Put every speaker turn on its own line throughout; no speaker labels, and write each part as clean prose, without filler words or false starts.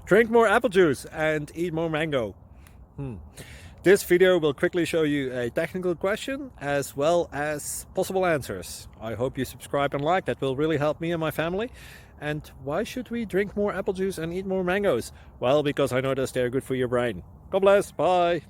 Drink more apple juice and eat more mango. This video will quickly show you a technical question as well as possible answers. I hope you subscribe and like, that will really help me and my family. And why should we drink more apple juice and eat more mangoes? Well, because I noticed they're good for your brain. God bless, bye!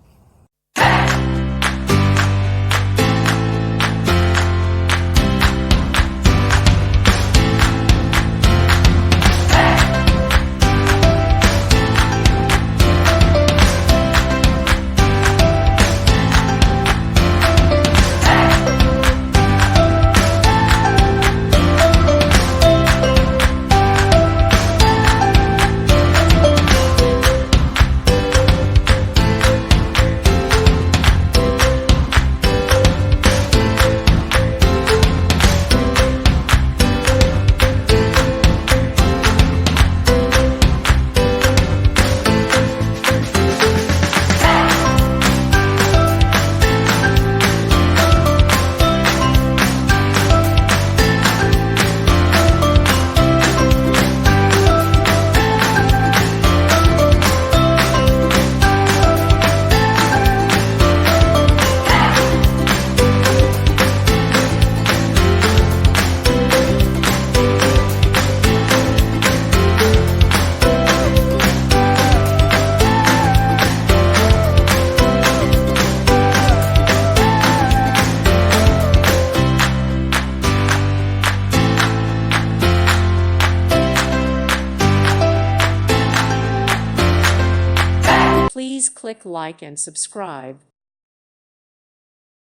Please click like and subscribe.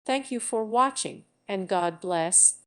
Thank you for watching, and God bless.